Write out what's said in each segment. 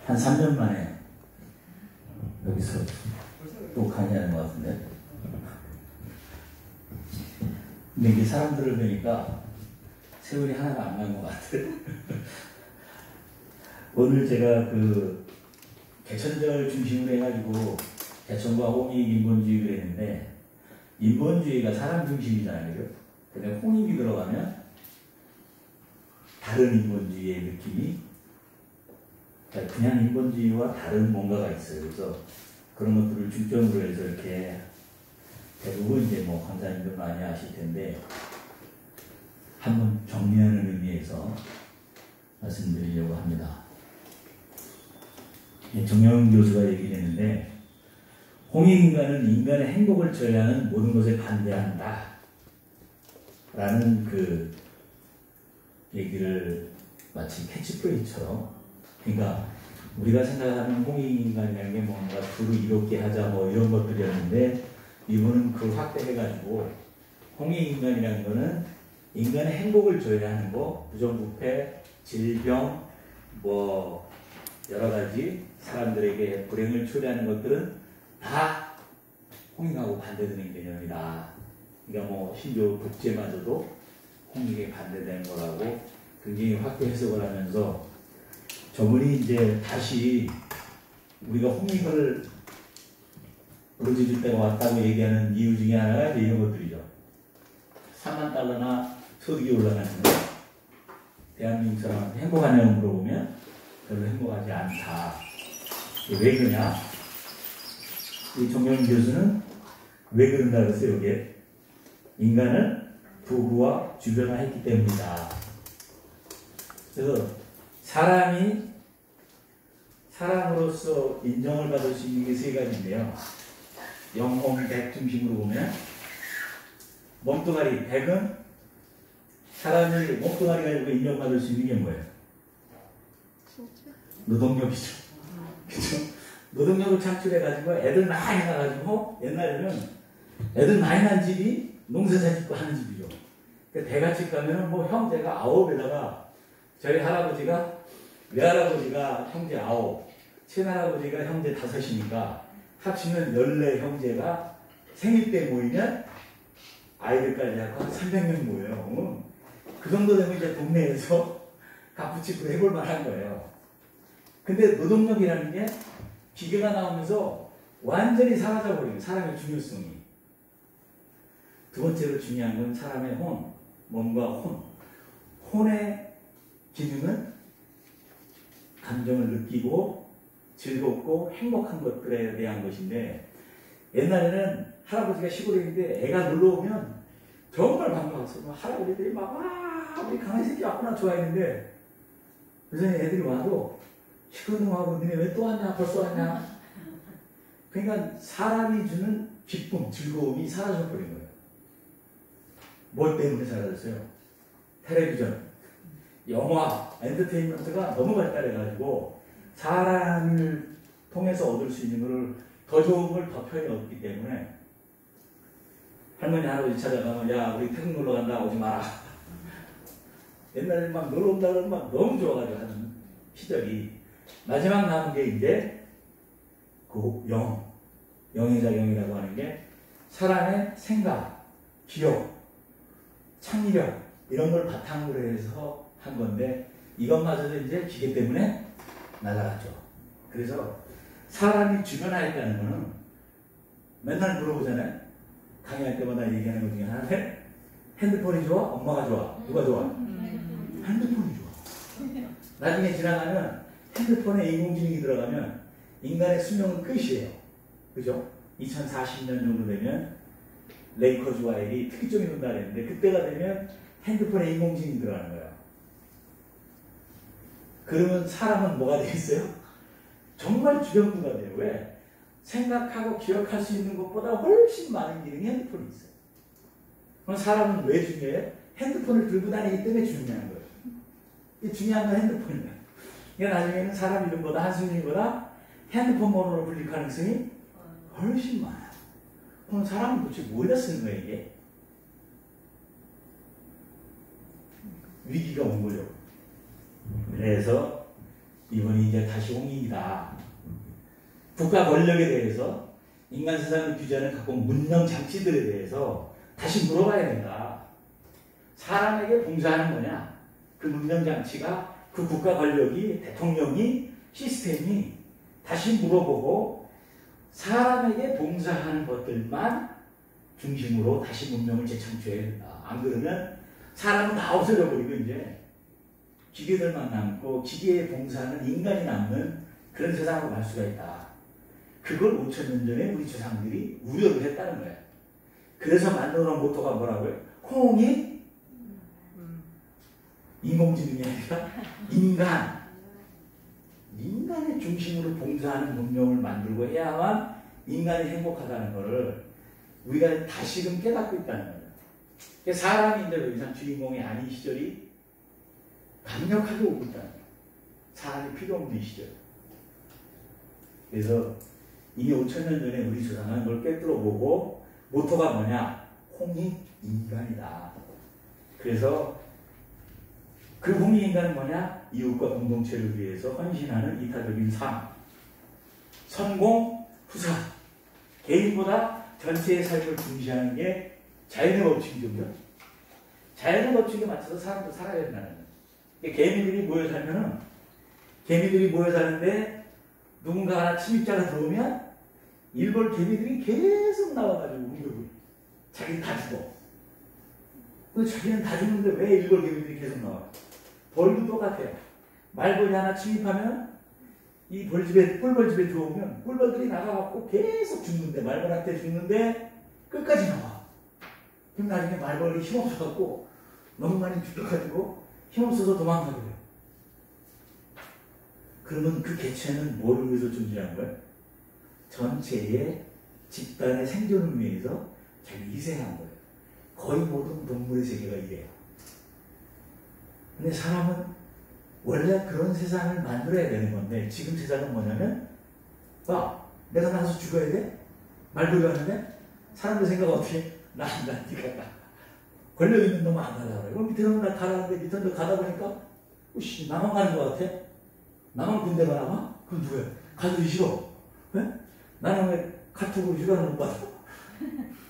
한 3년 만에 여기서 또 강의하는 것 같은데. 근데 이게 사람들을 보니까 세월이 하나가 안 난 것 같아요. 오늘 제가 그 개천절 중심으로 해가지고 개천과 홍익 인본주의를 했는데, 인본주의가 사람 중심이잖아요. 그죠? 근데 홍익이 들어가면 다른 인본주의의 느낌이, 그냥 인본주의와 다른 뭔가가 있어요. 그래서 그런 것들을 중점으로 해서 이렇게 대부분 이제 뭐 강사님들 많이 아실 텐데 한번 정리하는 의미에서 말씀드리려고 합니다. 정영훈 교수가 얘기를 했는데, 홍익인간은 인간의 행복을 저해하는 모든 것에 반대한다 라는 그 얘기를 마치 캐치프레이즈처럼, 그러니까 우리가 생각하는 홍익인간이라는 게 뭔가 두루 이롭게 하자 뭐 이런 것들이었는데, 이분은 그걸 확대해가지고 홍익인간이라는 거는 인간의 행복을 저해하는 거, 부정부패, 질병, 뭐 여러 가지 사람들에게 불행을 초래하는 것들은 다 홍익하고 반대되는 개념이다. 그러니까 뭐 심지어 독재마저도 홍익에 반대되는 거라고 굉장히 확대 해석을 하면서, 저분이 이제 다시 우리가 홍익을 부르짖을 때가 왔다고 얘기하는 이유 중에 하나가 이제 이런 것들이죠. 3만 달러나 소득이 올라가는데 대한민국 사람한테 행복하냐고 물어보면 별로 행복하지 않다. 왜 그러냐? 이 정영훈 교수는 왜 그런다 그랬어요? 여기에 인간을 부부와 주변화했기 때문이다. 그래서 사람이 사람으로서 인정을 받을 수 있는 게 세 가지인데요. 영홍백 중심으로 보면 몸뚱아리, 백은 사람을 몸뚱아리 가지고 인정받을 수 있는 게 뭐예요? 노동력이죠. 그죠? 노동력을 창출해가지고 애들 많이 낳아가지고, 옛날에는 애들 많이 낳은 집이 농사사 짓고 하는 집이죠. 그러니까 대가집 가면은 뭐 형제가 9에다가 저희 할아버지가, 외할아버지가 형제 9, 친할아버지가 형제 5이니까 합치면 14 형제가 생일 때 모이면 아이들까지 하고 한 300명 모여요. 그 정도 되면 이제 동네에서 갓붙이고 해볼 만한 거예요. 근데 노동력이라는 게 기계가 나오면서 완전히 사라져버려요. 사람의 중요성이. 두 번째로 중요한 건 사람의 혼, 몸과 혼. 혼의 기능은 감정을 느끼고 즐겁고 행복한 것들에 대한 것인데, 옛날에는 할아버지가 시골에 있는데 애가 놀러 오면 정말 반가웠어요. 할아버지들이 막, 와, 우리 강아지 새끼 왔구나 좋아했는데, 요새 애들이 와도 시큰둥하고, 너네 왜 또 왔냐, 벌써 왔냐. 그러니까 사람이 주는 기쁨, 즐거움이 사라져버린 거예요. 뭘 때문에 사라졌어요? 텔레비전, 영화, 엔터테인먼트가 너무 발달해가지고 사람을 통해서 얻을 수 있는 것을, 더 좋은 걸 더 편히 얻기 때문에 할머니 할아버지 찾아가면, 야 우리 태국 놀러 간다, 오지 마라. 옛날에 막 놀러 온다 그러면 막 너무 좋아가지고 하는 시절이, 마지막 남은 게 이제 그 영의자영이라고 하는 게 사람의 생각, 기억, 창의력 이런 걸 바탕으로 해서 한 건데, 이것마저도 이제 기계 때문에 날아갔죠. 그래서 사람이 주변화했다는 거는 맨날 물어보잖아요. 강의할 때마다 얘기하는 것 중에 하나는 핸드폰이 좋아? 엄마가 좋아? 누가 좋아? 핸드폰이 좋아. 나중에 지나가면 핸드폰에 인공지능이 들어가면 인간의 수명은 끝이에요. 그죠? 2040년 정도 되면 레이커즈와 L이 특이점이 온다 그랬는데, 그때가 되면 핸드폰에 인공지능이 들어가는 거예요. 그러면 사람은 뭐가 되겠어요? 정말 주변부가 돼요. 왜? 생각하고 기억할 수 있는 것보다 훨씬 많은 기능이 핸드폰에 있어요. 그럼 사람은 왜 중요해요? 핸드폰을 들고 다니기 때문에 중요한 거예요. 이 중요한 건 핸드폰이에요. 그러니까 나중에는 사람 이름보다 한승민보다 핸드폰 번호로 불릴 가능성이 훨씬 많아요. 그럼 사람은 도대체 뭐에다 쓰는 거예요, 이게? 위기가 온 거죠. 그래서 이번이 이제 다시 홍익이다. 국가 권력에 대해서 인간 세상의 규제는 갖고 온 문명 장치들에 대해서 다시 물어봐야 된다. 사람에게 봉사하는 거냐? 그 문명 장치가 그 국가 권력이 대통령이 시스템이 다시 물어보고 사람에게 봉사하는 것들만 중심으로 다시 문명을 재창조해야 된다. 안 그러면 사람은 다 없어져 버리고 이제 기계들만 남고 기계에 봉사하는 인간이 남는 그런 세상으로 갈 수가 있다. 그걸 5천년 전에 우리 조상들이 우려를 했다는 거예요. 그래서 만들어 놓은 모토가 뭐라고요? 홍익 인공지능이 아니라 인간의 중심으로 봉사하는 문명을 만들고 해야만 인간이 행복하다는 것을 우리가 다시금 깨닫고 있다는 거예요. 사람이 이제 더 이상 주인공이 아닌 시절이 강력하게 오고 있다는 거예요. 사람이 필요 없는 시절. 그래서 이미 5천년 전에 우리 조상은 그걸 꿰뚫어 보고 모토가 뭐냐? 홍익인간이다. 그래서 그 홍익인간은 뭐냐? 이웃과 공동체를 위해서 헌신하는 이타적인 삶. 선공, 후사. 개인보다 전체의 삶을 중시하는 게 자연의 법칙이죠. 자연의 법칙에 맞춰서 사람도 살아야 된다는 거예요. 개미들이 모여 사는데 누군가 하나 침입자가 들어오면 일벌 개미들이 계속 나와가지고 공격을. 자기는 다 죽어. 근데 자기는 다 죽는데 왜 일벌 개미들이 계속 나와요? 벌도 똑같아요. 말벌이 하나 침입하면 이 꿀벌집에 들어오면 꿀벌들이 나가갖고 계속 죽는데 말벌한테 죽는데 끝까지 나와. 그럼 나중에 말벌이 힘없어갖고 너무 많이 죽여가지고 힘없어서 도망가게 돼요. 그러면 그 개체는 뭐를 위해서 존재하는 거예요? 전체의 집단의 생존을 위해서 자기 희생한 거예요. 거의 모든 동물의 세계가 이래요. 근데 사람은 원래 그런 세상을 만들어야 되는 건데 지금 세상은 뭐냐면 내가 나가서 죽어야 돼? 말벌이 하는데 사람들 생각 어떻게? 네가 권력 있는 놈은 안 가라 그래. 그럼 밑에 놈은 나 가라는데 밑에 놈 가다 보니까 나만 가는 것 같아? 나만 군대가 나가? 그럼 누구야? 가기 싫어. 왜? 나는 왜 카톡으로 휴가를 못 받아?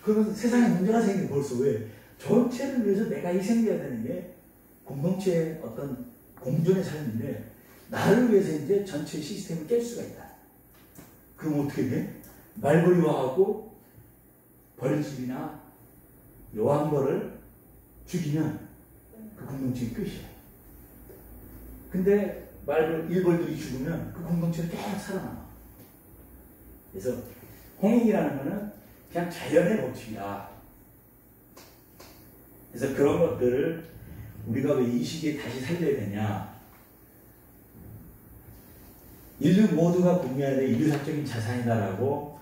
그러면 세상에 문제가 생긴 벌써 왜? 전체를 위해서 내가 희생해야 되는 게 공동체의 어떤 공존의 삶인데 나를 위해서 이제 전체 시스템을 깰 수가 있다. 그럼 어떻게 돼? 말벌이 와갖고 벌집이나 여왕벌을 죽이면 그 공동체의 끝이야. 근데 일벌들이 죽으면 그 공동체는 계속 살아남아. 그래서 홍익이라는 거는 그냥 자연의 법칙이다. 그래서 그런 것들을 우리가 왜 이 시기에 다시 살려야 되냐? 인류 모두가 공유해야 될 인류사적인 자산이다라고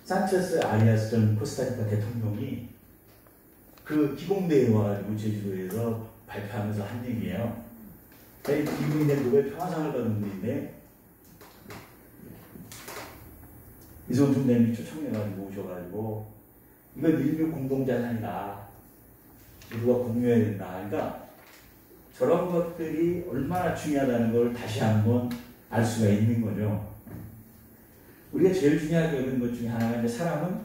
산체스 아리아스 전 코스타리카 대통령이 그 기공대에 와가지고 제주도에서 발표하면서 한 얘기예요. 이분이 노벨 평화상을 받은 분인데 이성준 대님이 초청해가지고 오셔가지고 이건 인류 공동자산이다. 우리가 공유해야 된다. 그러니까 저런 것들이 얼마나 중요하다는 걸 다시 한번 알 수가 있는 거죠. 우리가 제일 중요하게 여기는 것 중에 하나가 이제 사람은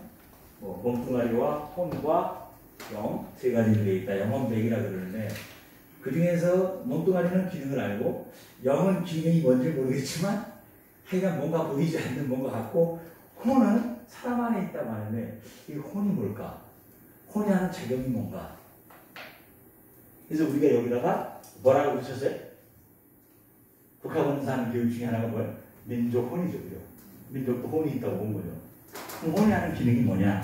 몸뚱아리와 혼과 영 세 가지로 되어 있다. 영혼백이라 그러는데 그 중에서 몸뚱아리는 기능을 알고 영은 기능이 뭔지 모르겠지만 하여간 뭔가 보이지 않는 뭔가 같고 혼은 사람 안에 있다고 하는데 이 혼이 뭘까? 혼이 하는 작용이 뭔가? 그래서 우리가 여기다가 뭐라고 붙였어요? 국가본은 사는 교육 중에 하나가 뭐예요? 민족 혼이죠. 민족도 혼이 있다고 본 거죠. 그럼 혼이 하는 기능이 뭐냐?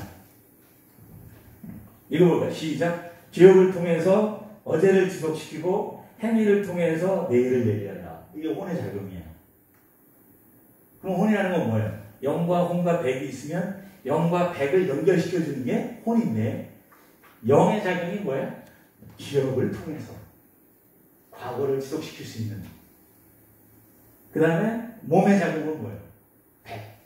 읽어볼까요? 시작. 기억을 통해서 어제를 지속시키고 행위를 통해서 내일을 예비한다. 이게 혼의 작용이에요. 그럼 혼이라는 건 뭐예요? 영과 혼과 백이 있으면 영과 백을 연결시켜주는 게 혼인데 영의 작용이 뭐예요? 기억을 통해서 과거를 지속시킬 수 있는. 그 다음에 몸의 작용은 뭐예요? 백.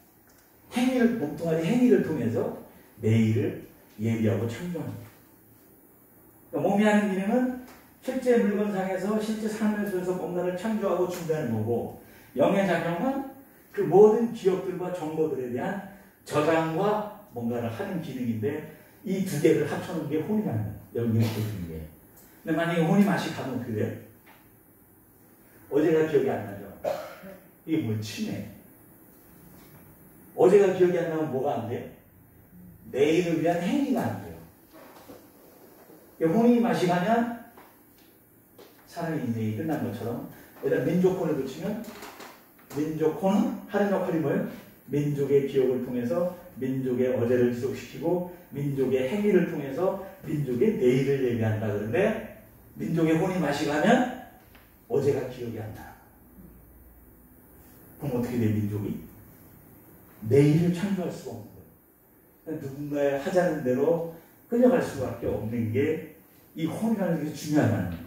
몸뚱아리 행위를 통해서 내일을 예비하고 창조합니다. 그러니까 몸이 하는 기능은 실제 물건상에서 실제 삶을 통해서 뭔가를 창조하고 준비하는 거고 영의 작용은 그 모든 기억들과 정보들에 대한 저장과 뭔가를 하는 기능인데 이 두 개를 합쳐놓은 게 혼이라는 거예요. 여기에 보여주는 게. 근데 만약에 혼이 맛이 가면 어떻게 돼요? 어제가 기억이 안 나죠? 이게 뭐 치매. 어제가 기억이 안 나면 뭐가 안 돼요? 내일을 위한 행위가 안 돼요. 혼이 맛이 가면 사람의 인생이 끝난 것처럼 여기다 민족혼을 붙이면 민족혼은 하는 역할이 뭐예요? 민족의 기억을 통해서 민족의 어제를 지속시키고 민족의 행위를 통해서 민족의 내일을 예비한다. 그런데 민족의 혼이 맛이 가면 어제가 기억이 안 나. 그럼 어떻게 돼 민족이? 내일을 창조할 수가 없는 거예요. 누군가의 하자는 대로 끌려갈 수밖에 없는 게 이 혼이라는 게 중요하다는 거예요.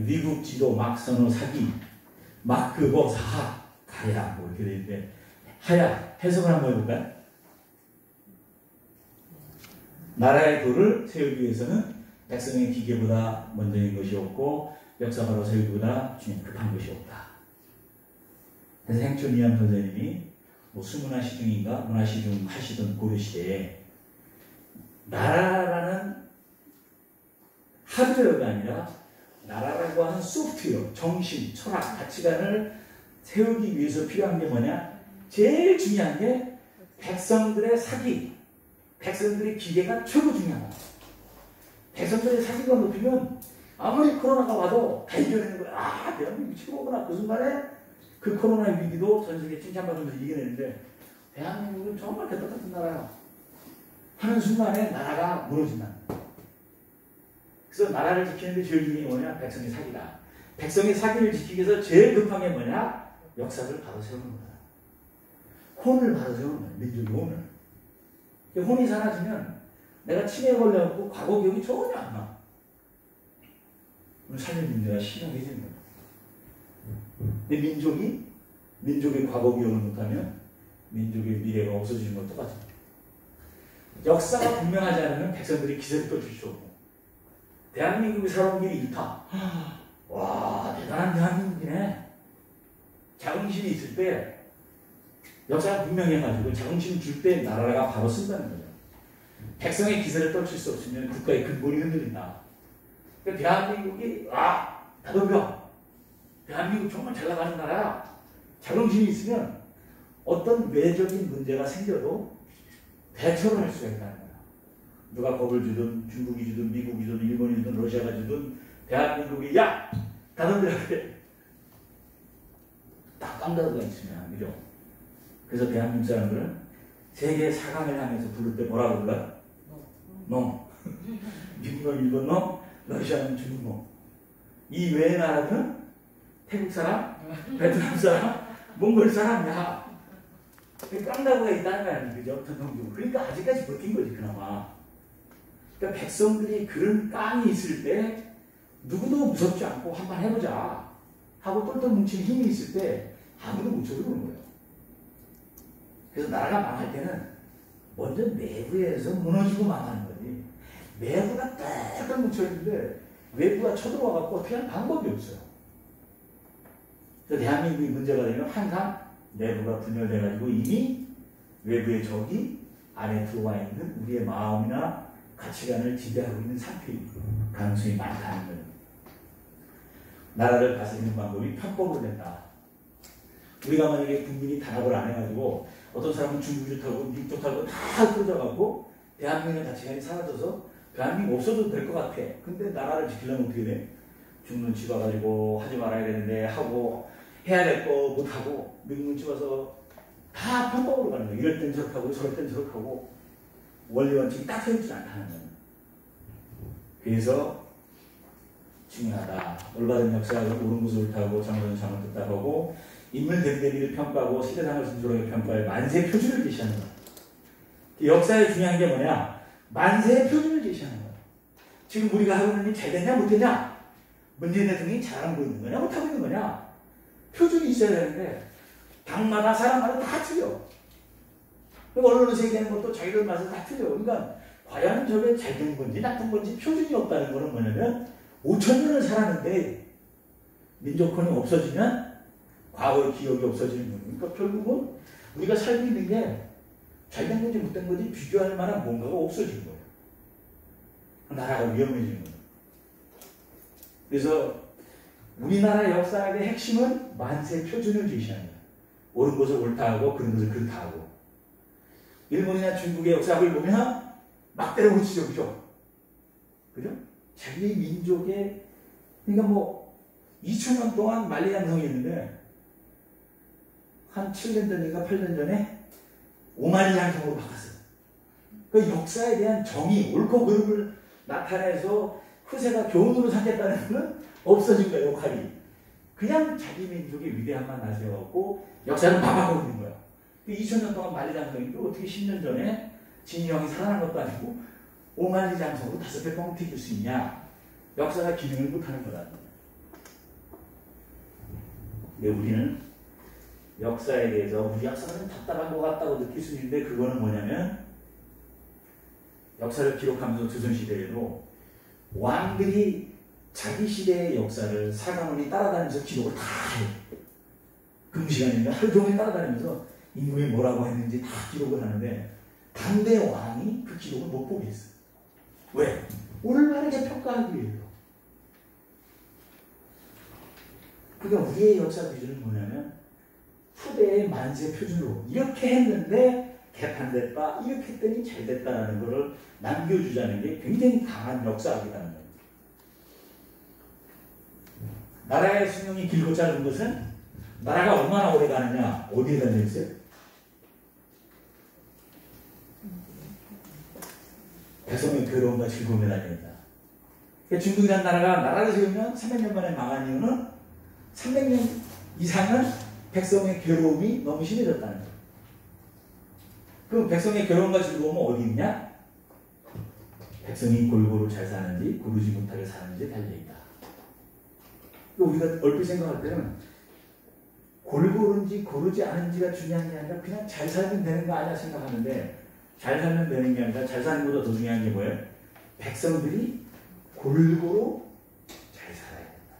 위국 지도 막선호 사기 막그거 사하 가야 뭐 이렇게 되는데 하야 해석을 한번 해볼까요? 나라의 도를 세우기 위해서는 백성의 기계보다 먼저인 것이 없고 역사바로 세우기보다 급한 것이 없다. 그래서 행촌 이암 선생님이 뭐 수문화시중인가 문화시중 하시던 고려시대에 나라라는 하드웨어가 아니라 나라라고 하는 소프트웨어, 정신, 철학, 가치관을 세우기 위해서 필요한 게 뭐냐? 제일 중요한 게 백성들의 사기, 백성들의 기계가 최고 중요하다. 백성들의 사기가 높이면 아무리 코로나가 와도 다 이겨내는 거야. 아, 대한민국 최고구나. 그 순간에 그 코로나 위기도 전 세계 칭찬받으면서 이겨내는데 대한민국은 정말 개떡 같은 나라야. 하는 순간에 나라가 무너진다. 그래서 나라를 지키는 데 제일 중요한 게 뭐냐? 백성의 사기다. 백성의 사기를 지키기 위해서 제일 급한 게 뭐냐? 역사를 바로 세우는 거다. 혼을 바로 세우는 거야. 민족의 혼을. 혼이 사라지면 내가 치매에 걸려갖고 과거 기억이 전혀 안 나. 그럼 살려준 데가 실현해지는 거야. 근데 민족의 과거 기억을 못하면 민족의 미래가 없어지는 건 똑같아. 역사가 분명하지 않으면 백성들이 기세를 떨칠 수 없고 대한민국이 살아온 길이 이렇다. 와, 대단한 대한민국이네. 자긍심이 있을 때 역사가 분명해가지고 자긍심 줄 때 나라가 바로 쓴다는 거죠. 백성의 기세를 떨칠 수 없으면 국가의 근본이 흔들린다. 그러니까 대한민국이 다덤벼. 대한민국 정말 잘 나가는 나라야. 자긍심이 있으면 어떤 외적인 문제가 생겨도 대처를 할 수가 있다는 거야. 누가 겁을 주든 중국이 주든 미국이 주든 일본이 주든 러시아가 주든 대한민국이 야! 다덤벼라 그래. 딱 깜다르가 있으면 그죠? 그래서 대한민국 사람들은 세계 4강을 향해서 부를 때 뭐라고 불러요? 너. 미국은 일본 너, 러시아는 중국 너. 이 외의 나라들은 태국 사람, 베트남 사람, 몽골 사람이야. 깜다구가 있다는 거 아니에요, 그죠? 전통적으로. 그러니까 아직까지 버틴 거지, 그나마. 그러니까 백성들이 그런 깡이 있을 때 누구도 무섭지 않고 한번 해보자 하고 똘똘 뭉친 힘이 있을 때 아무도 못 쳐들어오는 거예요. 그래서 나라가 망할 때는 먼저 내부에서 무너지고 망하는 거지. 내부가 똘똘 뭉쳐있는데 외부가 쳐들어와갖고 어떻게 하는 방법이 없어요. 그래서 대한민국이 문제가 되면 항상 내부가 분열돼가지고 이미 외부의 적이 안에 들어와 있는 우리의 마음이나 가치관을 지배하고 있는 상태일 가능성이 많다는 거예요. 나라를 다스리는 방법이 편법으로 된다. 우리가 만약에 국민이 단합을 안 해가지고 어떤 사람은 중국 좋다고 미국 좋다고 다 흩어져가고 대한민국의 가치관이 사라져서 대한민국 없어도 될 것 같아. 근데 나라를 지키려면 어떻게 돼? 죽는 눈치 봐가지고 하지 말아야 되는데 하고 해야 될 거 못하고 미국 눈치 봐서 다 편법으로 가는 거야. 이럴 땐 저렇게 하고 저럴 땐 저렇게 하고 원리 원칙이 딱 서있지 않다는 거야. 그래서 중요하다. 올바른 역사를 옳은 것을 옳다고 잘못은 잘못했다고 하고 인물 됨됨이를 평가하고 시대상을 순조롭게 평가할 만세의 표준을 제시하는 거야. 역사에 중요한 게 뭐냐? 만세의 표준을 제시하는 거야. 지금 우리가 하고 있는 일 잘 됐냐 못했냐? 문재인 대통령이 잘하고 있는 거냐 못하고 있는 거냐? 표준이 있어야 되는데 당마다 사람마다 다 틀려. 언론에서 얘기하는 것도 자기들 맛에 다 틀려. 그러니까 과연 저게 잘 된 건지 나쁜 건지 표준이 없다는 거는 뭐냐면 5,000년을 살았는데 민족혼이 없어지면 과거 기억이 없어지는 거예요. 그러니까 결국은 우리가 살고 있는 게 잘된 건지 못된 건지 비교할 만한 뭔가가 없어진 거예요. 나라가 위험해지는 거예요. 그래서 우리나라 역사학의 핵심은 만세 표준을 제시하는 거예요. 옳은 것을 옳다 하고 그런 것을 그렇다 하고. 일본이나 중국의 역사학을 보면 막대로 고치죠. 그죠? 자기 민족의, 그러니까 뭐 2000년 동안 만리장성이 있는데 한 7년 전인가 8년 전에 오만리장성으로 바꿨어요. 그 역사에 대한 정의, 옳고 그름을 나타내서 후세가 교훈으로 삼겠다는 것은 없어진 거예요, 역할이. 그냥 자기 민족의 위대함만 나세워갖고 역사를 바꿔고 있는 거야. 2000년 동안 만리장성인데 어떻게 10년 전에 진희령이 살아난 것도 아니고 오만리장성으로 5배 뻥 튀길 수 있냐. 역사가 기능을 못하는 거다. 근데 우리는 역사에 대해서 우리 역사가 좀 답답한 것 같다고 느낄 수 있는데 그거는 뭐냐면 역사를 기록하면서 조선시대에도 왕들이 자기 시대의 역사를 사관원이 따라다니면서 기록을 다 해요. 금시간인가 하루 종일 따라다니면서 인물이 뭐라고 했는지 다 기록을 하는데 당대 왕이 그 기록을 못 보게 했어요. 왜? 올바르게 평가하기 위해서. 그러니까 우리의 역사 기준은 뭐냐면 후대의 만세 표준으로 이렇게 했는데 개판됐다, 이렇게 했더니 잘됐다라는 것을 남겨주자는 게 굉장히 강한 역사학이라는 거예요. 나라의 수명이 길고 짧은 것은 나라가 얼마나 오래 가느냐, 어디에 달려있어요? 백성의 괴로움과 즐거움에 달려있다. 그러니까 중국이라는 나라가 나라를 세우면 300년 만에 망한 이유는 300년 이상은 백성의 괴로움이 너무 심해졌다는 거예요. 그럼 백성의 괴로움과 즐거움은 어디 있냐? 백성이 골고루 잘 사는지 고르지 못하게 사는지 달려있다. 우리가 얼핏 생각할 때는 골고른지 고르지 않은지가 중요한 게 아니라 그냥 잘 살면 되는 거 아니야 생각하는데 잘 살면 되는 게 아니라 잘 사는 것보다 더 중요한 게 뭐예요? 백성들이 골고루 잘 살아야 된다.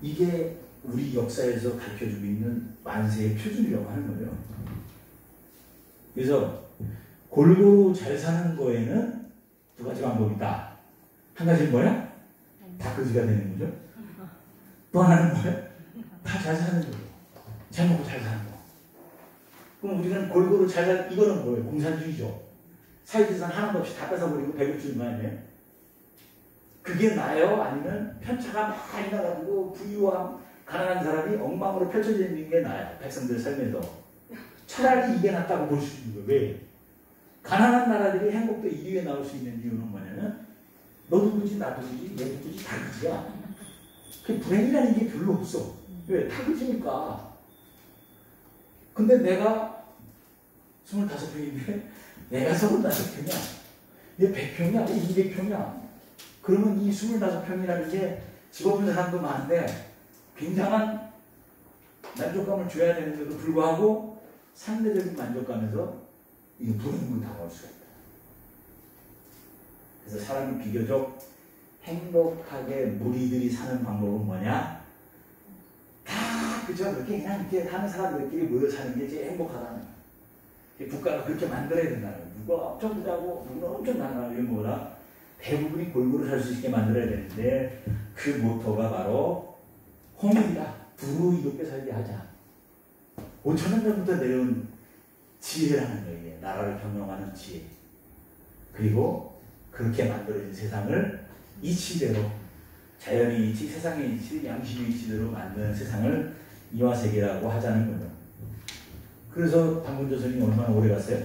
이게 우리 역사에서 가르쳐주고 있는 만세의 표준이라고 하는 거예요. 그래서 골고루 잘 사는 거에는 두 가지 방법이 있다. 한 가지는 뭐야? 다 거지가 되는 거죠. 또 하나는 뭐야? 다 잘 사는 거예요. 잘 먹고 잘 사는 거. 그럼 우리는 골고루 잘 살, 이거는 뭐예요? 공산주의죠. 사회재산 하나도 없이 다 뺏어버리고 배를 주는 거 아니에요? 그게 나아요? 아니면 편차가 많이 나가지고 부유와 가난한 사람이 엉망으로 펼쳐져 있는 게 나아요? 백성들 삶에서. 차라리 이게 낫다고 볼 수 있는 거예요. 왜? 가난한 나라들이 행복도 1위에 나올 수 있는 이유는 뭐냐면 너도 그지 나도 그지 얘도 그지 다 그지야. 그 불행이라는 게 별로 없어. 왜? 다 그지니까. 근데 내가 25평인데 내가 35평이야. 얘 100평이야. 얘 200평이야. 그러면 이 25평이라는 게 집 없는 사람도 많은데 굉장한 만족감을 줘야 되는데도 불구하고 상대적인 만족감에서 이 불행을 당할 수가 있다. 그래서 사람이 비교적 행복하게 무리들이 사는 방법은 뭐냐? 다 그저 그렇게 그냥 이렇게 하는 사람들끼리 모여 사는 게 제일 행복하다는 거예요. 국가가 그렇게 만들어야 된다는 거예요. 누가 엄청 부자고 누구는 엄청 가난하고 이런 거보다 대부분이 골고루 살 수 있게 만들어야 되는데 그 모토가 바로 홍익이다. 두루이롭게 살게 하자. 5,000년 전부터 내려온 지혜라는 거예요. 나라를 경영하는 지혜. 그리고 그렇게 만들어진 세상을 이치대로 자연의 이치, 세상의 이치, 양심의 이치대로 만드는 세상을 이화세계라고 하자는 거죠. 그래서 단군조선이 얼마나 오래 갔어요?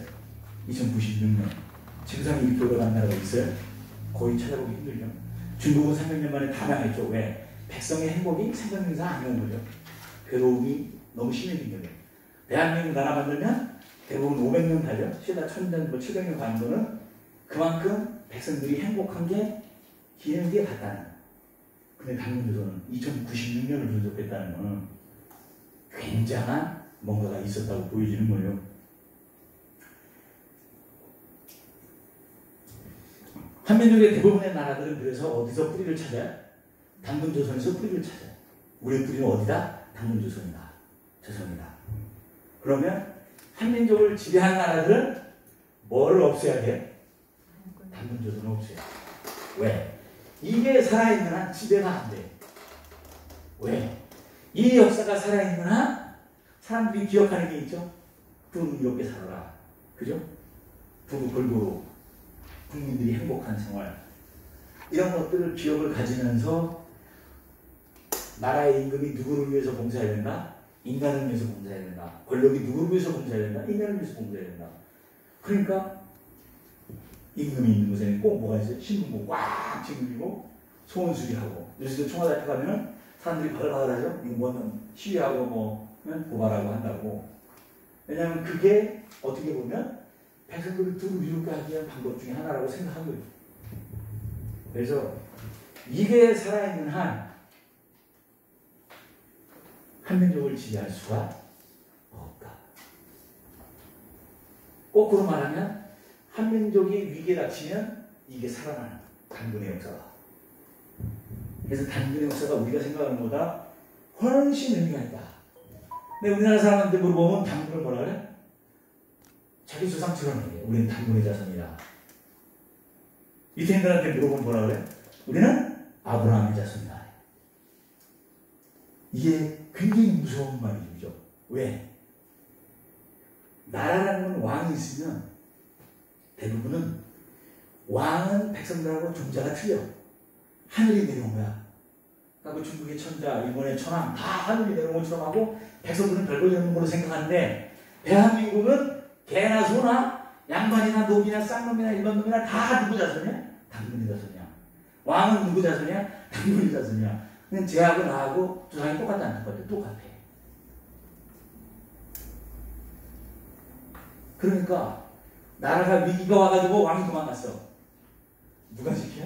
2096년. 지구상에 이렇게 오래 간 나라가 있어요? 거의 찾아보기 힘들죠. 중국은 300년 만에 다 망했죠. 왜? 백성의 행복이 생각능사 아니온 거죠. 괴로움이 너무 심해진 거죠. 대한민국 나라 만들면 대부분 500년 달려. 최다 1000년, 700년 가는 거는 그만큼 백성들이 행복한 게 기는 게 같다는 거예요. 근데 단군조선은 2096년을 분석했다는 거는 굉장한 뭔가가 있었다고 보여지는 거예요. 한민족의 대부분의 나라들은 그래서 어디서 뿌리를 찾아요? 단군조선에서 뿌리를 찾아요. 우리의 뿌리는 어디다? 단문조선이다. 조선이다. 그러면 한민족을 지배한 나라들은 뭐를 없애야 돼? 단문조선을 없애야 돼. 왜? 이게 살아있는 한 지배가 안 돼. 왜? 이 역사가 살아있는 한 사람들이 기억하는 게 있죠. 풍요롭게 살아라. 그죠? 부부 골고루 국민들이 행복한 생활, 이런 것들을 기억을 가지면서 나라의 임금이 누구를 위해서 봉사해야 된다? 인간을 위해서 봉사해야 된다. 권력이 누구를 위해서 봉사해야 된다? 인간을 위해서 봉사해야 된다. 그러니까 임금이 있는 곳에는 꼭 뭐가 있어요? 신문고 꽉 찡그리고 소원수리하고, 요새도 청와대 앞에 가면은 사람들이 바글바글하죠? 이거 뭐는 시위하고 뭐 고발하고 한다고. 왜냐하면 그게 어떻게 보면 백성들을 두루 이루게 하기 위한 방법 중에 하나라고 생각한 거예요. 그래서 이게 살아있는 한 한민족을 지배할 수가 없다. 거꾸로 말하면 한민족이 위기에 닥치면 이게 살아나는 단군의 역사가. 그래서 단군의 역사가 우리가 생각하는 것보다 훨씬 의미가 있다. 근데 우리나라 사람한테 물어보면 단군을 뭐라 그래? 자기 조상처럼 얘기해. 우리는 단군의 자손이다. 이태인들한테 물어보면 뭐라 그래? 우리는 아브라함의 자손이다. 이게 굉장히 무서운 말이죠. 왜? 나라라는 건 왕이 있으면 대부분은 왕은 백성들하고 종자가 틀려. 하늘이 내려온 거야. 그러니까 중국의 천자, 일본의 천황 다 하늘이 내려온 것처럼 하고 백성들은 별거 없는 걸로 생각하는데, 대한민국은 개나 소나 양반이나 노비나 쌍놈이나 일반놈이나 다 누구 자손이야? 단군의 자손이야. 왕은 누구 자손이야? 단군의 자손이야. 근데 쟤하고 나하고 조상이 똑같지 안 똑같아? 똑같아. 그러니까 나라가 위기가 와가지고 왕이 도망갔어. 누가 지켜?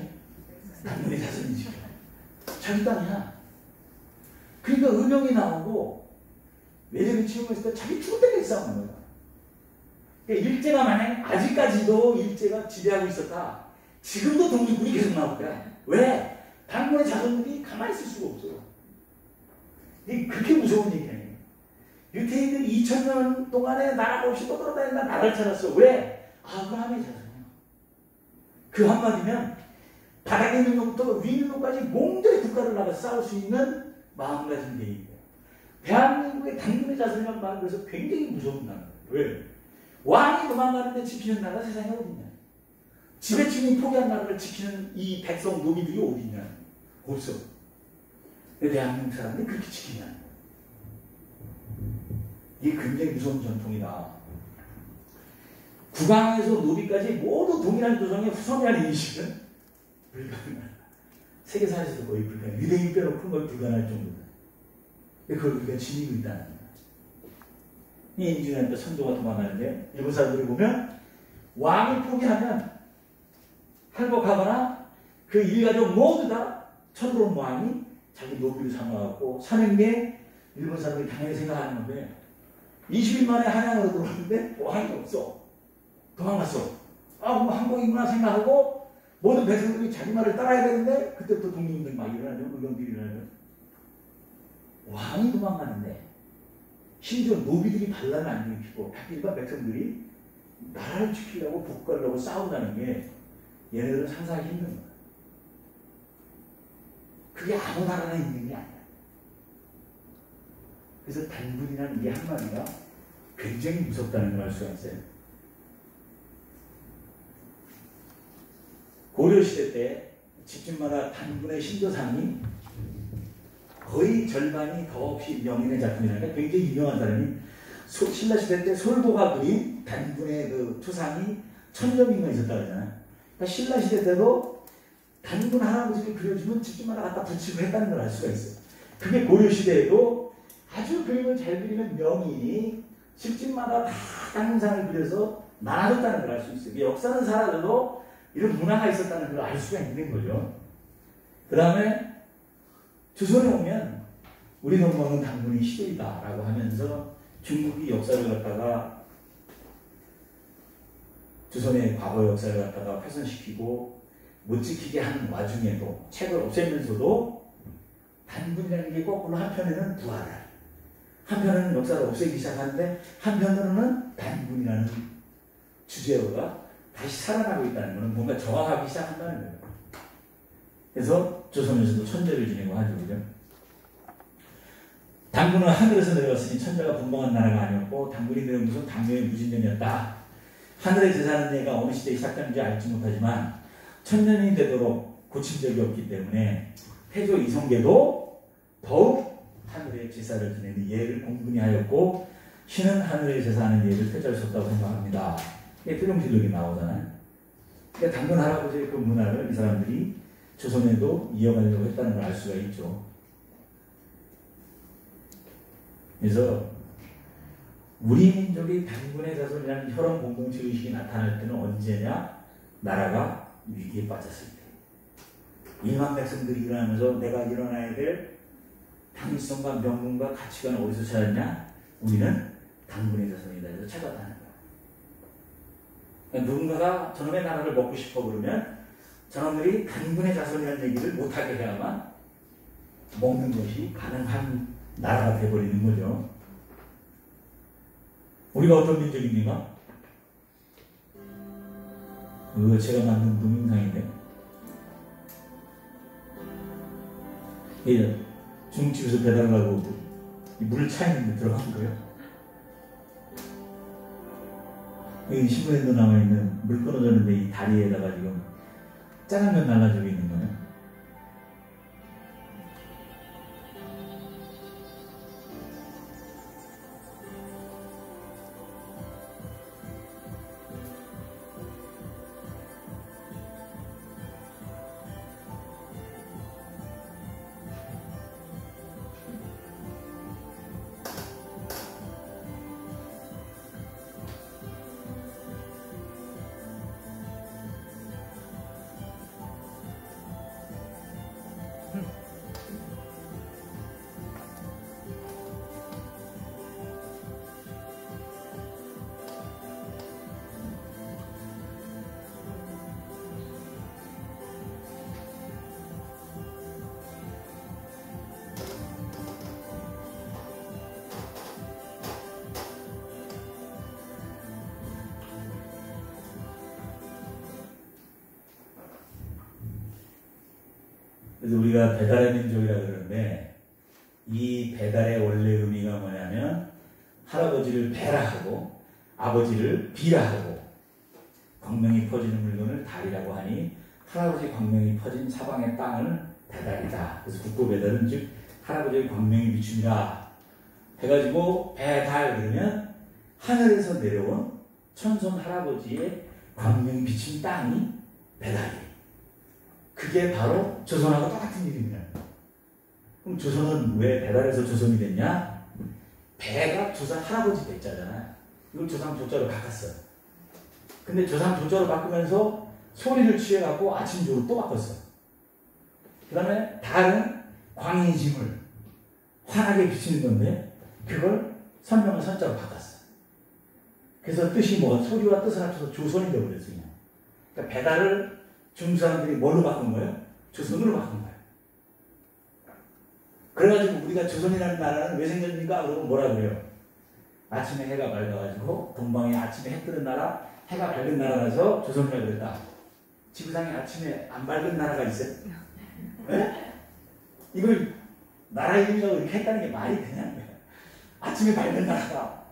단군의 자손이 지켜. 자기 땅이야. 그러니까 의명이 나오고 외적이 치우고 있을 때 자기 죽을 때까지 싸우는 거야. 그러니까 일제가 만약 아직까지도 일제가 지배하고 있었다. 지금도 독립군이 계속 나올 거야. 왜? 단군의 자손들이 가만히 있을 수가 없어. 이게 그렇게 무서운 얘기야. 유태인들이 2000년 동안에 나라 없이 떠돌아다닌다 나라를 찾았어. 왜? 아브라함의 자손이야. 그 한마디면 바닥에 있는 놈부터 위에 있는 놈까지 몽땅히 국가를 나가 싸울 수 있는 마음가짐 게 있고, 대한민국의 단군의 자손이라는 말은 그래서 굉장히 무서운 나라예요. 왜? 왕이 도망가는데 지키는 나라가 세상에 어딨냐? 지배층이 포기한 나라를 지키는 이 백성 노비들이 어딨냐? 없어. 대한민국 사람들이 그렇게 지키냐? 이게 굉장히 무서운 전통이다. 국왕에서 노비까지 모두 동일한 조상의 후손이라는 인식은 불가능하다. 세계사에서도 거의 불가능해. 유대인 빼놓고 거의 불가능할 정도다. 그걸 우리가 지니고 있다는 거야. 이 인주한테 선조가 도망가는데, 일본 사람들이 보면 왕을 포기하면 할복하거나 그 일가족 모두 다 천도론 왕이 자기 노비를 삼아갖고 사는 게 일본 사람들이 당연히 생각하는 건데, 20일 만에 한양으로 들어왔는데 왕이 없어. 도망갔어. 아, 뭐 한국이구나 생각하고 모든 백성들이 자기 말을 따라야 되는데, 그때부터 독립운동이 막 일어나죠. 의병들이 일어나죠. 왕이 도망가는데 심지어 노비들이 반란을 안 일으키고 일반 백성들이 나라를 지키려고 복구하려고 싸운다는 게 얘네들은 상상하기 힘든 거야. 그게 아무 나라나 있는 게 아니야. 그래서 단군이라는 이 한마디가 굉장히 무섭다는 걸 알 수가 있어요. 고려시대 때 집집마다 단군의 신도상이 거의 절반이 더없이 명인의 작품이라니까 굉장히 유명한 사람이 신라시대 때 솔보가 그린 단군의 그 초상이 1000점인가 있었다 그러잖아요. 그러니까 신라시대 때도 단군 할아버지를 그려주면 집집마다 갖다 붙이고 했다는 걸 알 수가 있어요. 그게 고려시대에도 아주 그림을 잘 그리는 명인이 집집마다 다 단군상을 그려서 나눠줬다는 걸 알 수 있어요. 역사는 사라져도 이런 문화가 있었다는 걸 알 수가 있는 거죠. 그 다음에 조선에 오면 우리 동방은 단군의 시대이다 라고 하면서 중국이 역사를 갖다가 조선의 과거 역사를 갖다가 훼손시키고 못 지키게 하는 와중에도 책을 없애면서도 단군이라는 게 거꾸로 한편에는 부활을 한편으로는 역사를 없애기 시작하는데 한편으로는 단군이라는 주제어가 다시 살아나고 있다는 것은 뭔가 저항하기 시작한다는 거예요. 그래서 조선에서도 천재를 지내고 하죠. 그죠? 단군은 하늘에서 내려왔으니 천자가 분봉한 나라가 아니었고 단군이 내려온 것은 당뇨의 무진년이었다. 하늘의 제사는 얘가 어느 시대에 시작되는지 알지 못하지만 천년이 되도록 고친 적이 없기 때문에 태조 이성계도 더욱 하늘의 제사를 지내는 예를 공분히 하였고 신은 하늘의 제사하는 예를 퇴조할 수 없다고 생각합니다. 이게 필용필록이 나오잖아요. 그러니까 단군 할아버지의 그 문화를 이 사람들이 조선에도 이어가려고 했다는 걸 알 수가 있죠. 그래서 우리 민족이 단군의 자손이라는 혈연 공동체 의식이 나타날 때는 언제냐? 나라가 위기에 빠졌을 때. 일반 백성들이 일어나면서 내가 일어나야 될 당위성과 명분과 가치관을 어디서 찾았냐? 우리는 단군의 자손이다 해서 찾았다는 거야. 그러니까 누군가가 저놈의 나라를 먹고 싶어 그러면 저놈들이 단군의 자손이라는 얘기를 못하게 해야만 먹는 것이 가능한 나라가 돼버리는 거죠. 우리가 어떤 민족입니까? 제가 만든 동영상인데 중국집에서 배달 가고 물 차 있는데 들어간 거예요. 여기 신문에도 나와 있는 물 끊어졌는데 이 다리에다가 지금 짜장면 날라주고 있는 거예요. 그래서 우리가 배달의 민족이라 그러는데 이 배달의 원래 의미가 뭐냐면 할아버지를 배라 하고 아버지를 비라 하고 광명이 퍼지는 물건을 달이라고 하니 할아버지 광명이 퍼진 사방의 땅을 배달이다. 그래서 국보 배달은 즉 할아버지의 광명이 비춤이라 해가지고 배달 그러면 하늘에서 내려온 천손 할아버지의 광명이 비친 땅이 배달이에요. 그게 바로 조선하고 똑같은 일입니다. 그럼 조선은 왜 배달해서 조선이 됐냐? 배가 조선 할아버지 배자잖아요. 이걸 조상 조자로 바꿨어요. 근데 조상 조자로 바꾸면서 소리를 취해갖고 아침조로 또 바꿨어요. 그 다음에 달은 광인심을 환하게 비치는 건데 그걸 선명한 선자로 바꿨어요. 그래서 뜻이 뭐 소리와 뜻을 합쳐서 조선이 되어버렸어요. 그러니까 배달을 중국 사람들이 뭘로 바꾼 거예요? 조선으로 바꾼 거예요. 그래가지고 우리가 조선이라는 나라는 왜 생겼습니까? 그러면 뭐라 그래요? 아침에 해가 밝아가지고 동방에 아침에 해 뜨는 나라, 해가 밝은 나라라서 조선이라고 그랬다. 지구상에 아침에 안 밝은 나라가 있어요? 네? 이걸 나라 이름이라고 이렇게 했다는 게 말이 되냐는 거예요. 아침에 밝은 나라가.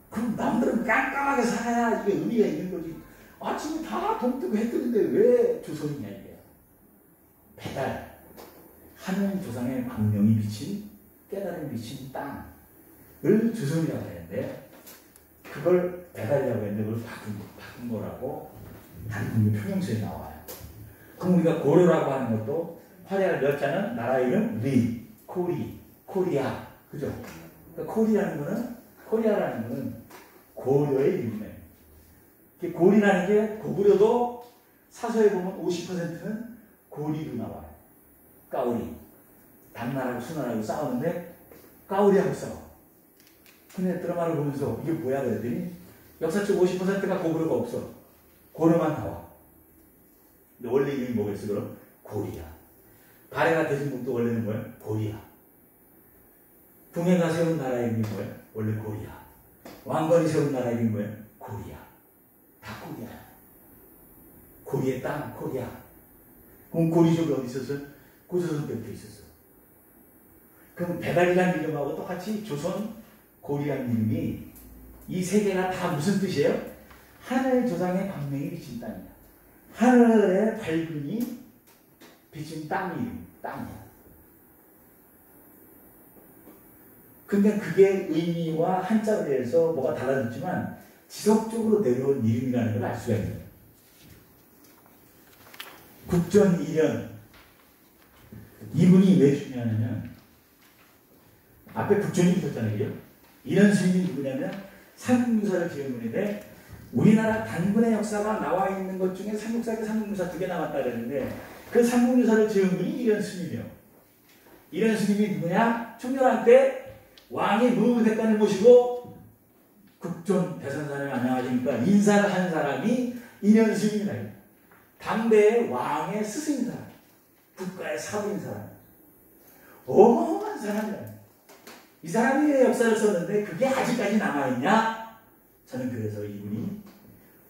그럼 남들은 깜깜하게 살아야 이게 의미가 있는 거지. 아침에 다 동뜨고 해 뜨는데 왜 조선이냐 이게. 배달. 하늘 조상의 광명이 비친 깨달음이 비친 땅을 조선이라고 했는데 그걸 배달이라고 했는데 그걸 바꾼 거라고 단국의 표명서에 나와요. 그럼 우리가 고려라고 하는 것도 화려한 몇 자는 나라 이름 리, 코리, 코리아 그죠? 그러니까 코리아라는 거는 고려의 이름이에요. 고리라는 게 고구려도 사서에 보면 50%는 고리로 나와요. 까우리. 당나라하고 수나라하고 싸우는데 까우리하고 싸워. 근데 드라마를 보면서 이게 뭐야 그랬더니 역사적 50%가 고구려가 없어. 고려만 나와. 근데 원래 이름이 뭐겠어 그럼? 고리야. 발해가 대중국도 원래는 뭐야? 고리야. 궁예가 세운 나라 이름이 뭐예요? 원래 고리야. 왕건이 세운 나라 이름이 뭐예요? 고리야. 다 고리야. 고리의 땅, 고리야. 그럼 고리족이 어디 있었어요? 고조선 때부터 있었어. 그럼 배달이라는 이름하고 똑같이 조선, 고리라는 이름이 이 세 개가 다 무슨 뜻이에요? 하늘 조상의 광명이 비친 땅이야. 하늘의 밝음이 비친 땅 이름, 땅이야. 근데 그게 의미와 한자로 해서 뭐가 달라졌지만 지속적으로 내려온 이름이라는 걸 알 수가 있어요. 국전 2년 이분이 왜 중요하냐면 앞에 국전이 있었잖아요. 이런 스님이 누구냐면 삼국유사를 지은 분인데 우리나라 단군의 역사가 나와 있는 것 중에 삼국사에 삼국유사 2개 나왔다 그랬는데 그 삼국유사를 지은 분이 이런 스님이요. 이런 스님이 누구냐? 청렬한 때 왕이 무무대간을 모시고 국존 대선사님 안녕하십니까 인사를 한 사람이 이런 스님이다. 당대의 왕의 스승인 사람, 국가의 사부인 사람, 어마어마한 사람이다. 이 사람이 역사를 썼는데 그게 아직까지 남아있냐? 저는 그래서 이분이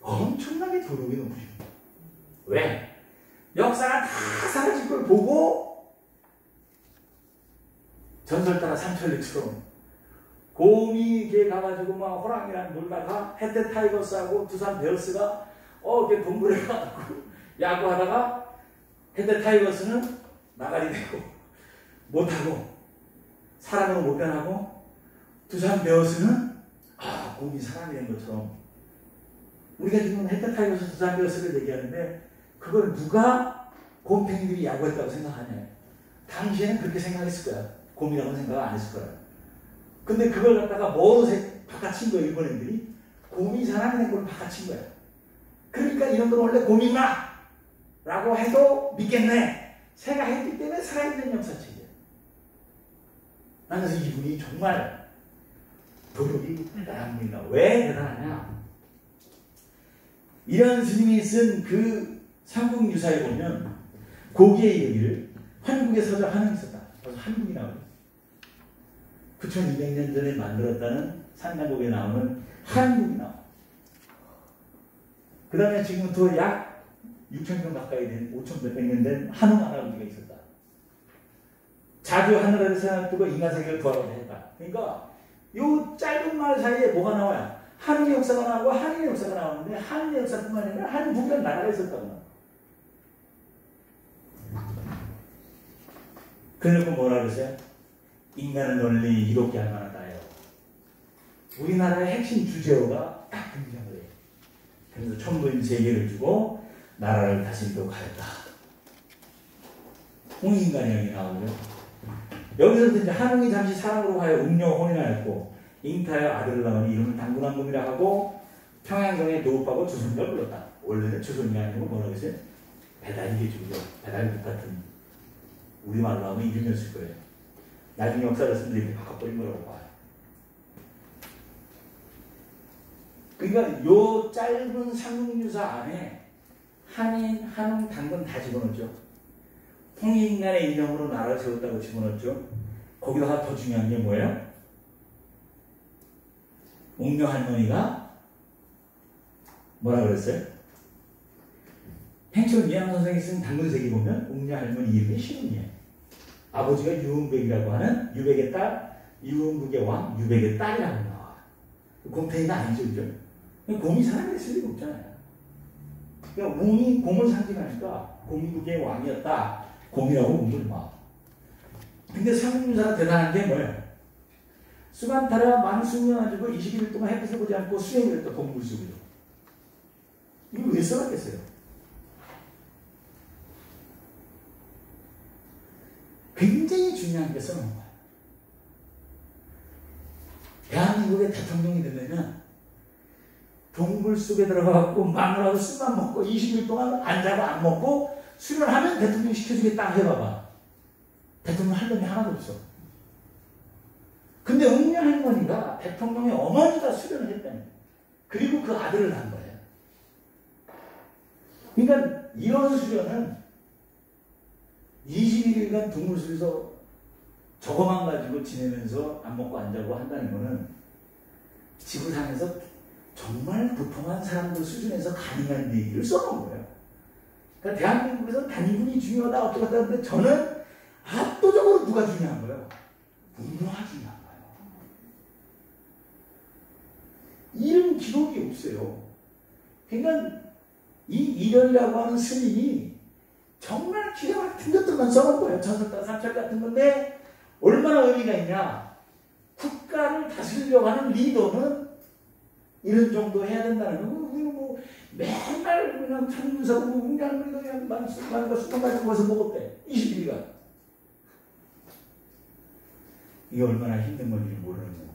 엄청나게 도덕이 높으십니다. 왜? 역사가 다 사라진 걸 보고 전설 따라 삼천리처럼 곰이에 가가지고 막 호랑이랑 놀다가 햇대 타이거스하고 두산 베어스가 이렇게 동굴에 가고 야구하다가 햇대 타이거스는 나가리 되고 못하고 사람으로 못 변하고 두산 베어스는 곰이 사람이 된 것처럼 우리가 지금 햇대 타이거스 두산 베어스를 얘기하는데 그걸 누가 곰팽이들이 야구했다고 생각하냐. 당시에는 그렇게 생각했을 거야. 곰이라고 생각 안 했을 거야. 근데 그걸 갖다가 뭐로 바꿔친 거야. 일본 애들이 곰이 사람이 된 걸 바꿔친 거야. 그러니까 이런 건 원래 곰이구나 라고 해도 믿겠네. 새가 했기 때문에 살아있는 역사책이야. 나는 그래서 이분이 정말 도덕이 대단한 분이다. 왜 대단하냐? 이런 스님이 쓴 그 삼국유사에 보면 고기의 얘기를 한국에 서적 하나 있었다. 그래서 한국이 나오죠. 9200년 전에 만들었다는 산당곡에 나오는 한국이 나와. 그 다음에 지금부터 약 6,000년 가까이 된 5,100년 된 한웅 할아버지가 있었다. 자주 하늘을 생각두고 인간 세계를 구하려고 했다. 그러니까 이 짧은 말 사이에 뭐가 나와요? 한웅의 역사가 나오고 한인의 역사가 나오는데 한인의 역사뿐만 아니라 한국이라는 나라가 있었다고. 그래놓고 뭐라 그러세요? 인간은 원리 이롭게 할 만하다요. 우리나라의 핵심 주제어가 딱 등장을 해요. 그래서 천부인 세계를 주고 나라를 다스리도록 하였다. 홍인간이 나오죠. 여기서부터 이제 한웅이 잠시 사랑으로 하여 웅녀 혼인하였고 잉타여 아들을 낳으니 이름을 당군왕금이라 하고 평양성에 도읍하고 주손이라 불렀다. 원래는 주손이 아니고 뭐라고 했어요? 배달이 주죠. 배달이 같은 우리말로 하면 이름이었을 거예요. 나중에 역사를 쓰면 이렇게 바꿔버린 거라고 봐요. 그러니까 요 짧은 삼국유사 안에 한인, 한웅, 당군 다 집어넣었죠. 홍인간의 이념으로 나라를 세웠다고 집어넣었죠. 거기다가 더 중요한 게 뭐예요? 옥녀 할머니가 뭐라 그랬어요? 행천 이양 선생이 쓴 당군세기 보면 옥녀 할머니 이름이 시운이에요. 아버지가 유흥백이라고 하는 유백의 딸, 유흥국의 왕, 유백의 딸이라고 나와. 곰탱이가 아니죠, 그죠? 곰이 사람이 됐을 리가 없잖아요. 그러니까 웅이 곰을 상징하니까 곰국의 왕이었다. 곰이라고 웅을 봐. 근데 삼국유사가 대단한 게 뭐예요? 수간타라 만수년 가지고 21일 동안 햇빛을 보지 않고 수행을 했다. 동물 속으로. 이거 왜 써놨겠어요? 굉장히 중요한 게 써놓은 거야. 대한민국의 대통령이 되려면 동굴 속에 들어가갖고 마누라하고 술만 먹고 20일 동안 안 자고 안 먹고 수련하면 대통령 시켜주겠다 해봐봐. 대통령 할 놈이 하나도 없어. 근데 웅녀 할머니가 대통령의 어머니가 수련을 했다니. 그리고 그 아들을 낳은 거예요. 그러니까 이런 수련은 21일간 동물 속에서 저거만 가지고 지내면서 안 먹고 안 자고 한다는 거는 지구상에서 정말 보통한 사람들 수준에서 가능한 얘기를 써놓은 거예요. 그러니까 대한민국에서 단위군이 중요하다 어떻게 하는데 저는 압도적으로 누가 중요한 거예요? 문화가 중요한 거예요. 이런 기록이 없어요. 그러니까 이 이련이라고 하는 스님이 정말 기가 막힌 것들만 써놓은 거예요. 전설과 사찰 같은 건데 얼마나 의미가 있냐. 국가를 다스리려고 하는 리더는 이런 정도 해야 된다는 거. 뭐 맨날 그냥 참는사고 그냥 많은 거 수건 가지고 와서 먹었대. 21일간. 이게 얼마나 힘든 건지 모르는 거.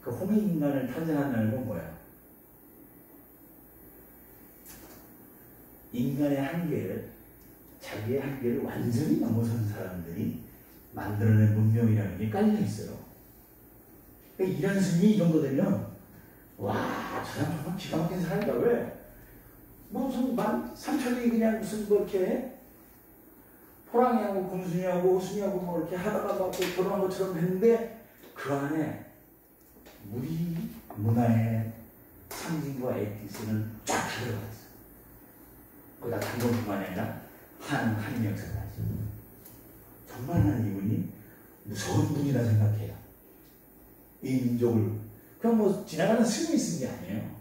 그 호미인간을 탄생한다는 건 뭐야? 인간의 한계를, 자기의 한계를 완전히 넘어선 사람들이 만들어낸 문명이라는 게 깔려 있어요. 그러니까 이런 스님이 이 정도 되면 와, 저 사람 정말 기가 막힌 사람이다. 왜? 무슨 삼천리 그냥 무슨 뭐 이렇게 호랑이하고 공순이하고 호순이하고 뭐 이렇게 하다가 막 결혼한 것처럼 했는데 그 안에 우리 문화의 상징과 에티스는 쫙 들어가 있어. 거기다 단권뿐만 아니라 한인 역사까지. 정말 나는 이분이 무서운 분이라 생각해요. 이 민족을 그냥 뭐 지나가는 스님이 쓴 게 아니에요.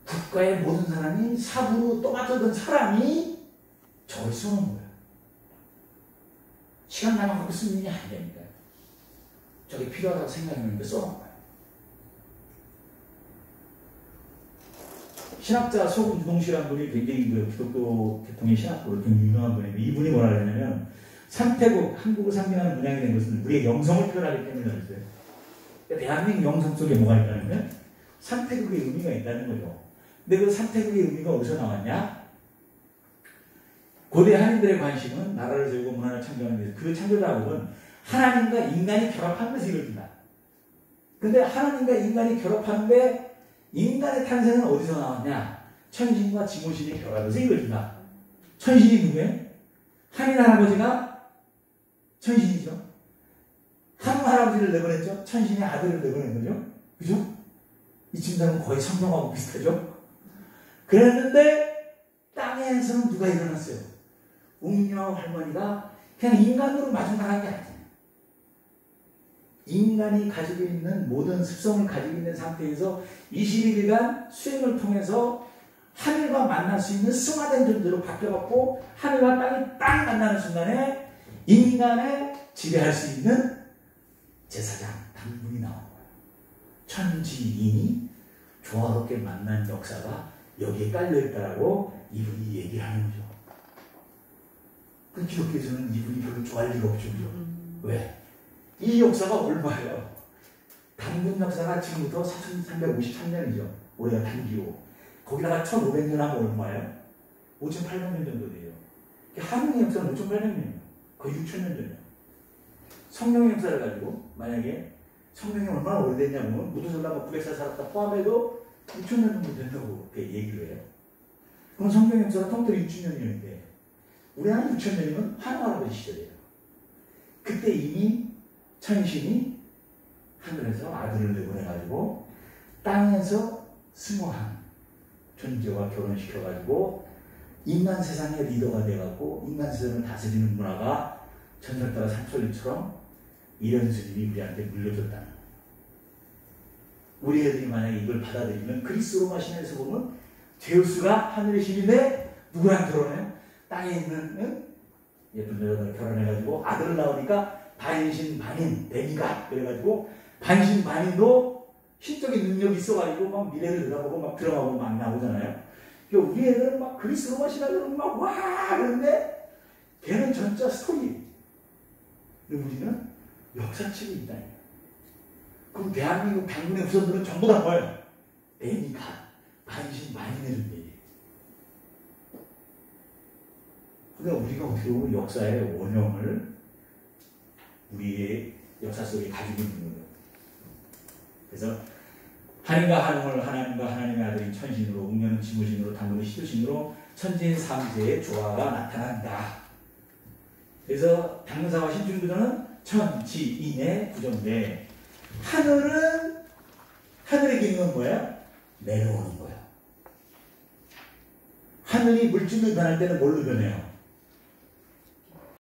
국가의 모든 사람이 사부로 떠받들던 사람이 저걸 써놓은 거예요. 시간 남아갖고 쓰는 일이 안 됩니다. 저게 필요하다고 생각했는데 써놓은 거예요. 신학자 소금유동씨라는 분이 굉장히 그 기독교 계통의 신학으로 굉장히 유명한 분인데 이분이 뭐라 그러냐면 삼태국, 한국을 상징하는 문양이 된 것은 우리의 영성을 표현하기 때문에 그랬어요. 그러니까 대한민국 영성 속에 뭐가 있다면 삼태국의 의미가 있다는 거죠. 근데 그 삼태국의 의미가 어디서 나왔냐? 고대 한인들의 관심은 나라를 세우고 문화를 창조하는 데서 그 창조 자국은 하나님과 인간이 결합하는 데서 이루어진다. 근데 하나님과 인간이 결합하는데 인간의 탄생은 어디서 나왔냐? 천신과 지모신이 결합해서 이루어진다. 천신이 누구예요? 한인 할아버지가 천신이죠. 한국 할아버지를 내보냈죠. 천신의 아들을 내보낸 거죠. 그죠? 이 짐작은 거의 성경하고 비슷하죠. 그랬는데 땅에서는 누가 일어났어요? 웅녀 할머니가 그냥 인간으로 마중나간 게 아니에요. 인간이 가지고 있는 모든 습성을 가지고 있는 상태에서 21일간 수행을 통해서 하늘과 만날 수 있는 승화된 존재로 바뀌어갖고 하늘과 땅이 딱 만나는 순간에 인간을 지배할 수 있는 제사장, 당분이 나온 거예요. 천지인이 조화롭게 만난 역사가 여기에 깔려있다라고 이분이 얘기를 하는 거죠. 그 기독교에서는 이분이 별로 좋아할 리가 없죠. 왜? 이 역사가 얼마예요? 당군 역사가 지금부터 4353년이죠. 올해가 단기호. 거기다가 1500년 하면 얼마예요? 5800년 정도 돼요. 한국의 역사는 5800년이에요. 거의 6000년 전이에요. 성령의 역사를 가지고 만약에 성령이 얼마나 오래됐냐면 무드솔라가 900살 살았다 포함해도 6000년 정도 된다고 그렇게 얘기를 해요. 그럼 성령의 역사가 통틀어 6000년이었는데 우리 한 6000년이면 한화라고 시절이에요. 그때 이미 천신이 하늘에서 아들을 내보내가지고 땅에서 승화한 존재와 결혼시켜가지고 인간 세상의 리더가 돼가지고 인간 세상을 다스리는 문화가 전설따라 삼천리처럼 이런 스님이 우리한테 물려줬다는 거예요. 우리 애들이 만약에 이걸 받아들이면 그리스 로마 신화에서 보면 제우스가 하늘의 신인데 누구랑 결혼해요? 땅에 있는 예쁜 여자랑 결혼해가지고 아들을 낳으니까 반신반인, 대미가 그래가지고 반신반인도 신적인 능력이 있어가지고 막 미래를 들여다보고 막 들어가고 막 나오잖아요. 그러니까 우리 애들은 막 그리스 로마 신화들은 막 와 그런데 걔는 전자 스토리. 근데 우리는 역사책이 있다. 그럼 대한민국 당군의 후손들은 전부 다 뭐예요? 대미가 반신반인의 존재예요. 그러니까 우리가 어떻게 보면 역사의 원형을 우리의 역사 속에 가지고 있는 거예요. 그래서 한인과 한웅을 하나님과 하나님의 아들인 천신으로, 웅녀는 지무신으로, 당군은 시두신으로 천지인 삼세의 조화가 나타난다. 그래서 당사와 신중구조는 천지인의 구조인데 하늘의 기능은 뭐예요? 내려오는 거예요. 하늘이 물질로 변할 때는 뭘로 변해요?